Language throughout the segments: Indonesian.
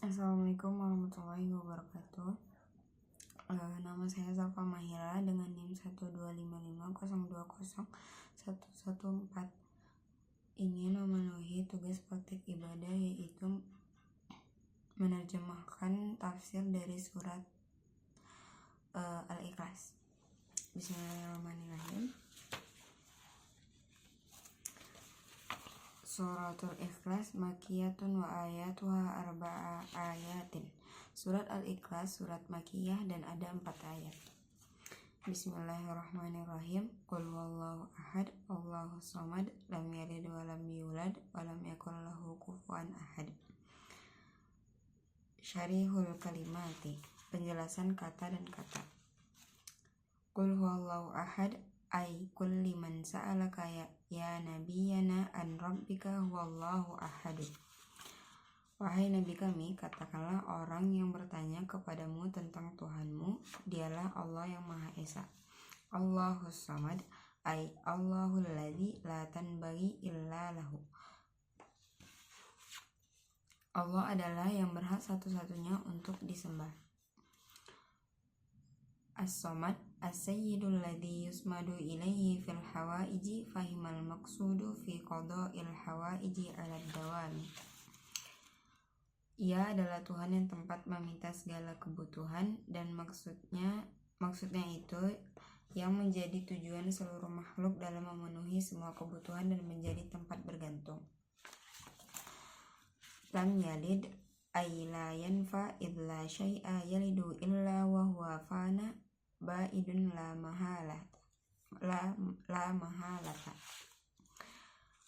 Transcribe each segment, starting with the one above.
Assalamualaikum warahmatullahi wabarakatuh. Nama saya Zalfa Mahira dengan NIM 12550200114. Ingin memenuhi tugas praktik ibadah, yaitu menerjemahkan tafsir dari surat Al-Ikhlas. Bismillahirrahmanirrahim. Suratul Ikhlas Makiyatun wa ayatuha arba'a ayatin. Surat Al-Ikhlas surat Makiyah dan ada 4 ayat. Bismillahirrahmanirrahim. Qul huwallahu ahad, Allahu samad, lam yalid wa lam yulad wa lam yakul lahu kufuwan ahad. Syarihul kalimati, penjelasan kata dan kata. Qul huwallahu ahad ay kulli man sa'alaka ya nabiyana an rabbika huwallahu ahad. Wahai Nabi kami, katakanlah orang yang bertanya kepadamu tentang Tuhanmu, dialah Allah yang Maha Esa. Allahus samad ay Allahul ladzi la tanbaghi illa lahu. Allah adalah yang berhak satu-satunya untuk disembah. As-samad as-sayyidul ladzi yusmadu ilaihi fil hawaiji fahimal maqsudu fi qada'il hawaiji 'ala dawami. Ia adalah Tuhan yang tempat meminta segala kebutuhan, dan maksudnya itu yang menjadi tujuan seluruh makhluk dalam memenuhi semua kebutuhan dan menjadi tempat bergantung. Lam yalid ay la yanfa illa syai'a yalidu illa wa huwa fana ba'idun la mahalata.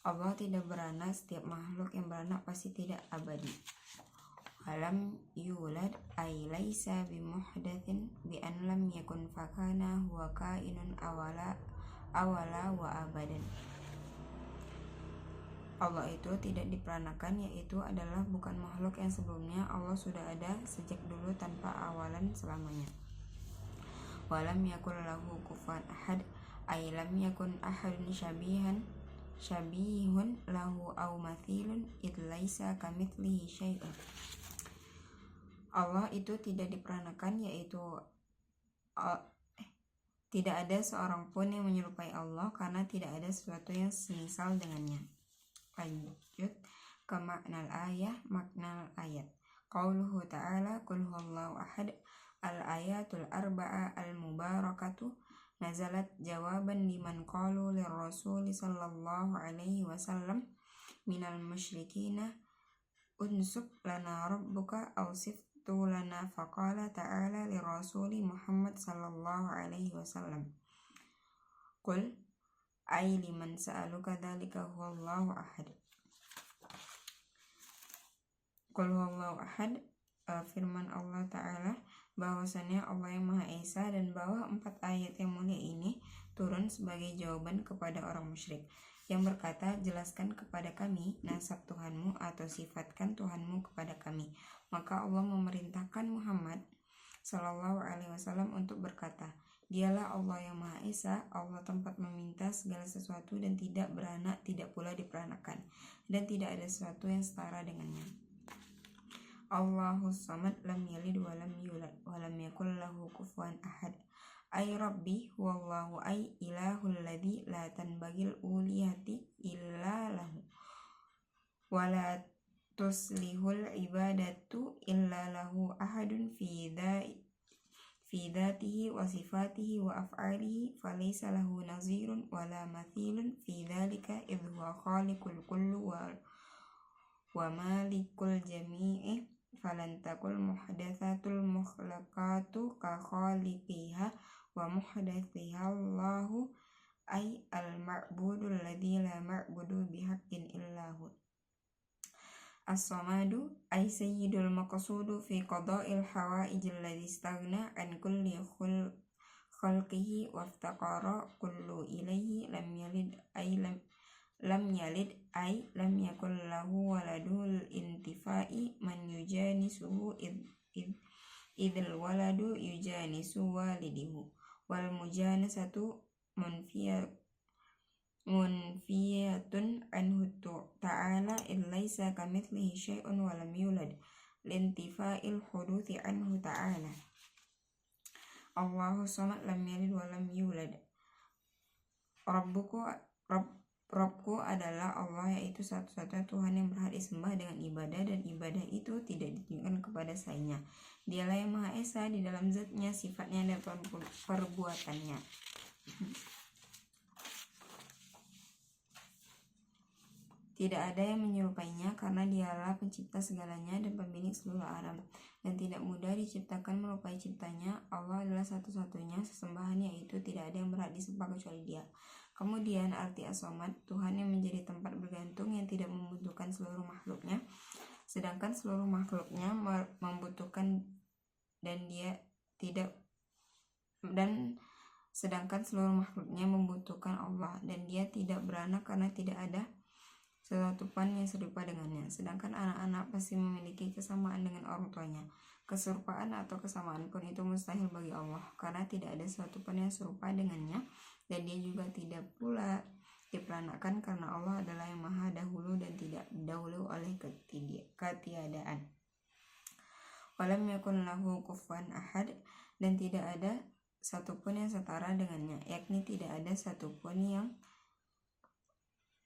Allah tidak beranak, setiap makhluk yang beranak pasti tidak abadi. Walam yulad ay laisa bimuhdatsin bi an lam yakun fakana huwa kainun awala wa abadan. Allah itu tidak diperanakan, yaitu adalah bukan makhluk yang sebelumnya. Allah sudah ada sejak dulu tanpa awalan selamanya. Walam yakul lahu kufuwan ahad ay lam yakun ahadun syabihun lahu aw mathilun id laisa kamitslihi syai'un. Allah itu tidak diperanakan, yaitu tidak ada seorang pun yang menyerupai Allah, karena tidak ada sesuatu yang semisal dengannya. Lanjut ke makna ayat. Qauluhu ta'ala qul huwallahu ahad. Al-ayatul arba'a al-mubarakatu nazalat jawaban liman qalu lirrasuli sallallahu alaihi wasallam minal musyrikina unsub lana rabbuka awsiftu lana faqala ta'ala lirrasuli Muhammad sallallahu alaihi wasallam qul ay liman sa'aluka dzalika huwallahu ahad. Qul huwallahu ahad, firman Allah Ta'ala bahwasannya Allah yang Maha Esa, dan bahwa 4 ayat yang mulia ini turun sebagai jawaban kepada orang musyrik yang berkata, jelaskan kepada kami nasab Tuhanmu atau sifatkan Tuhanmu kepada kami. Maka Allah memerintahkan Muhammad sallallahu alaihi wasallam untuk berkata, dialah Allah yang Maha Esa, Allah tempat meminta segala sesuatu dan tidak beranak, tidak pula diperanakan, dan tidak ada sesuatu yang setara dengannya. Allahus samad lam yalid wa lam yulad wa lam yakul lahu kufuwan ahad. Ay rabbi huwallahu ay ilahul ladzi la tanbagil uliyati illa lahu wa la tuslihul ibadatu illa lahu ahadun fi dhatihi wa sifatihi wa af'alihi falaysa lahu nazirun wa la mathilun fi dhalika idh huwa khaliqul kulli wa malikul jami'i falan takul muhdatsatul mukhlaqatu ka khaliqiha wa muhdathiha Allahu ay al-ma'budu alladzi la ma'budu bihaqqin illahu. As-samadu ay sayyidul maqsudu fi qada'il hawaijil ladzi istaghna an kulli khalqihi wa iftaqara kullu ilayhi. Lam yalid ay lam yakul lahu waladul intifa'i man yujanisuhu idil waladu yujanisu walidihu wal mujanasatu munfiyatun anhu ta'ala illaisa kamitslihi syai'un wa lam yulad lintifa'il huduthi anhu ta'ala. Allahu samad lam yalid wa lam yulad. Rabbku adalah Allah, yaitu satu-satunya Tuhan yang berhak disembah dengan ibadah, dan ibadah itu tidak ditujukan kepada selainnya. Dialah yang Maha Esa di dalam zatnya, sifatnya, dan perbuatannya. Tidak ada yang menyerupainya, karena dialah pencipta segalanya dan pemilik seluruh alam, dan tidak mudah diciptakan melupai ciptanya. Allah adalah satu-satunya sesembahan, yaitu tidak ada yang berhak disembah kecuali Dia. Kemudian arti as-samad, Tuhan yang menjadi tempat bergantung, yang tidak membutuhkan seluruh makhluknya, sedangkan seluruh makhluknya membutuhkan, sedangkan seluruh makhluknya membutuhkan Allah, dan Dia tidak beranak karena tidak ada sesuatu pun yang serupa dengannya. Sedangkan anak-anak pasti memiliki kesamaan dengan orang tuanya. Keserupaan atau kesamaan pun itu mustahil bagi Allah, karena tidak ada sesuatu pun yang serupa dengannya, dan Dia juga tidak pula diperanakan, karena Allah adalah yang maha dahulu dan tidak didahului oleh ketiadaan. Walam yakun lahu kufuwan ahad, dan tidak ada satupun yang setara dengannya, yakni tidak ada satupun yang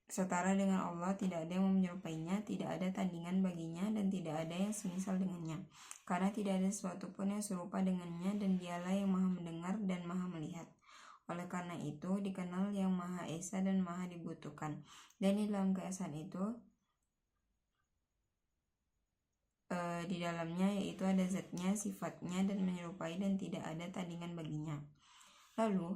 setara dengan Allah, tidak ada yang menyerupainya, tidak ada tandingan baginya, dan tidak ada yang semisal dengannya, karena tidak ada sesuatu pun yang serupa dengannya, dan Dialah yang maha mendengar dan maha melihat. Oleh karena itu dikenal yang Maha Esa dan maha dibutuhkan, dan di dalam keesaan itu di dalamnya yaitu ada zatnya, sifatnya, dan menyerupai, dan tidak ada tandingan baginya. Lalu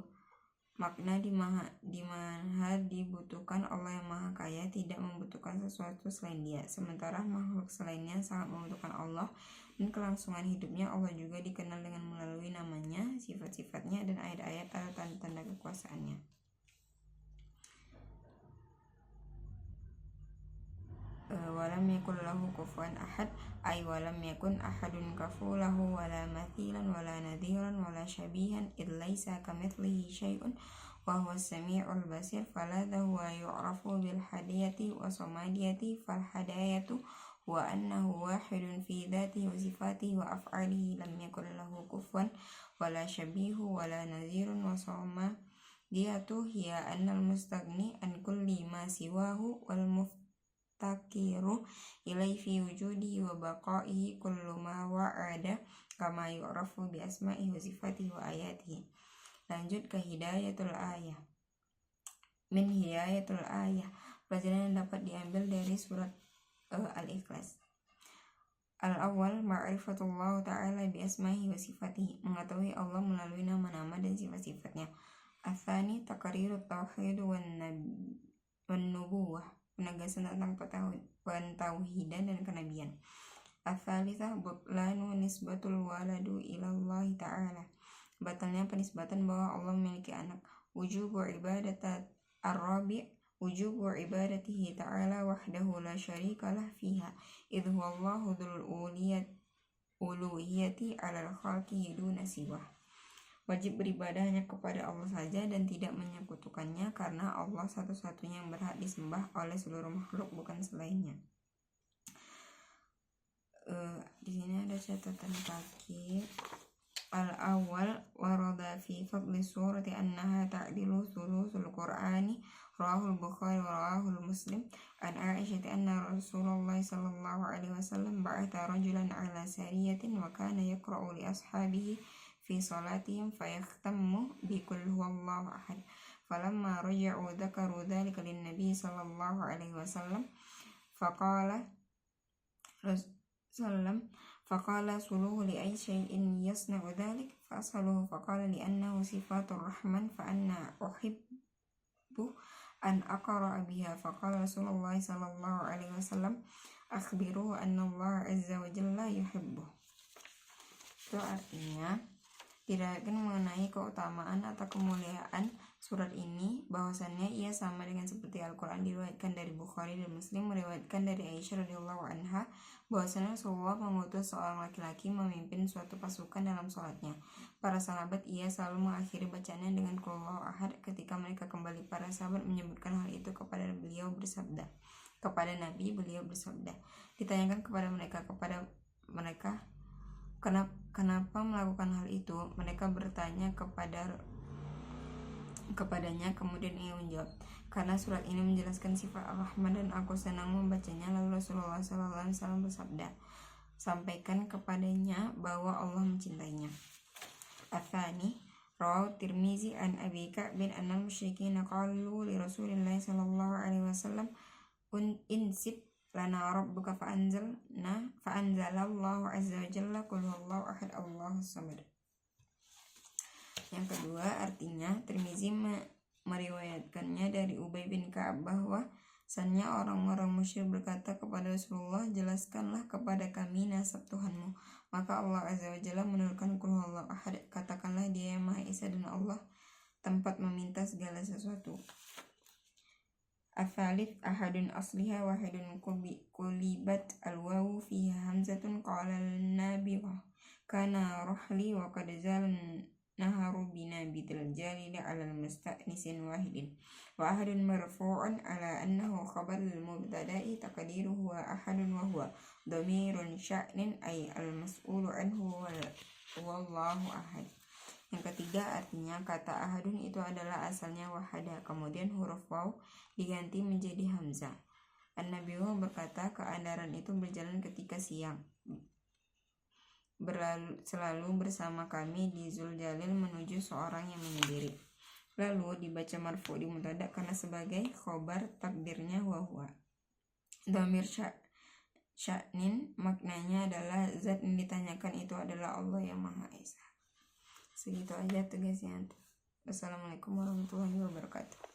makna di maha dibutuhkan, Allah yang maha kaya tidak membutuhkan sesuatu selain Dia, sementara makhluk selainnya sangat membutuhkan Allah, dan kelangsungan hidupnya Allah juga dikenal dengan melalui namanya, sifat-sifatnya, dan ayat-ayat atau tanda-tanda kekuasaannya. Walam yakun lahu kufuwan ahad, ay walam yakun ahadun kafulahu wala mathilan wala nadhiran wala syabihan, id laisa kamithlihi syai'un wa huwa as-sami'ul basir. Faladha huwa yu'rafu bil hadiyati wa samadiyati, fal hadayatu wa annahu wahidun fi dhatihi wa sifatihi wa af'alihi, lam yakun lahu kufuwan wala syabihu wala nadhirun, wa samadiyatu hiya annal mustaghni an kulli ma siwahu wal muftakiru ilai fi wujudi wa baqaihi kullu ma wa'ada, kama yu'rafu bi asma'ihi wa sifatihi wa ayatihi. Lanjut ke hidayatul ayah. Min hidayatul ayah, pelajaran yang dapat diambil dari surat Al-Ikhlas. Al-awwal, ma'rifatullah ta'ala bi asma'ihi wa sifatihi, mengetahui Allah melalui nama-nama dan sifat-sifatnya. Al-thani, taqrirut tauhid wan nubuwah, penegasan tentang pentauhidan dan kenabian. Al-thalithah, butlanu nisbatul waladu ilallah ta'ala, batalnya penisbatan bahwa Allah memiliki anak. Wujubu ibadat ar-rabi', wujubu ibadatihi ta'ala wahdahu la syarikalah fiha, idh huwa Allahu dzul uluhiyati 'alal khalqihi duna siwah. Wajib beribadah hanya kepada Allah saja dan tidak menyekutukannya, karena Allah satu-satunya yang berhak disembah oleh seluruh makhluk, bukan selainnya. Di sini ada catatan kaki. Al-awwal, warada fi fadli surati annaha ta'dilu thuluthul qur'ani, rawahul Bukhari wa rawahul Muslim, an Aisyah anna Rasulullah sallallahu alaihi wasallam ba'atha rajulan ala sariyatin wa kana yaqra'u li ashabihi fi salatihim fayakhtammu bi qul huwallahu ahad. Falamma raja'u dzakaru dzalika lin-nabi sallallahu alaihi wasallam faqala suluhu li ay syai'in yasna'u dhalik, fa'asaluhu faqala li'annahu sifatur rahman fa anna uhibbu an aqra'a biha. Faqala Rasulullah sallallahu alaihi wasallam akhbiruhu anna Allah azza wa jalla yuhibbu. Itu artinya diriwayatkan mengenai keutamaan atau kemuliaan surat ini bahwasannya ia sama dengan seperti Al-Quran. Diriwayatkan dari Bukhari dan Muslim meriwayatkan dari Aisyah radhiyallahu anha bahwasannya Rasulullah mengutus seorang laki-laki memimpin suatu pasukan dalam sholatnya. Para sahabat ia selalu mengakhiri bacaannya dengan qul huwallahu ahad. Ketika mereka kembali, para sahabat menyebutkan hal itu kepada Nabi, beliau bersabda, ditanyakan kepada mereka, kepada kenapa melakukan hal itu? Mereka bertanya kepadanya, kemudian ia menjawab, karena surat ini menjelaskan sifat Ar-Rahman dan aku senang membacanya. Lalu Rasulullah SAW bersabda, sampaikan kepadanya bahwa Allah mencintainya. Atsani rawahu Tirmizi an Abi Ka'bin annal musyrikina qalu li Rasulillah sallallahu alaihi wasallam insib lana rabbuka fa'anzalallahu azza wa jalla qul huwallahu ahad Allahus samad. Yang kedua, artinya Tirmizi meriwayatkannya dari Ubay bin Ka'ab bahwa sannya orang-orang musyrik berkata kepada Rasulullah, jelaskanlah kepada kami nasab Tuhanmu. Maka Allah azza wa jalla menurunkan qul huwallahu ahad, katakanlah Dia yang Maha Esa dan Allah tempat meminta segala sesuatu. Atsalits ahadun asliha wahidun kulibat alwawu fiha hamzatun qala an-nabirah kana rahli wa qad zalan naharu bina bidal jalili alal musta'nisin wahidin wa ahadun marfu'un ala annahu khabar al-mubtada'i taqdiruhu wa ahadun wa huwa dhamirun sya'nin ay al-mas'ulu anhu wallahu ahad. Yang ketiga, artinya kata ahadun itu adalah asalnya wahada, kemudian huruf waw diganti menjadi hamzah. An-Nabi berkata, keadaran itu berjalan ketika siang, selalu bersama kami di Zuljalil menuju seorang yang menyendiri. Lalu dibaca marfu di mubtada karena sebagai khobar, takdirnya huwa. Dhamir sya'nin maknanya adalah zat yang ditanyakan itu adalah Allah yang Maha Esa. Segitu aja tugasnya. Wassalamualaikum warahmatullahi wabarakatuh.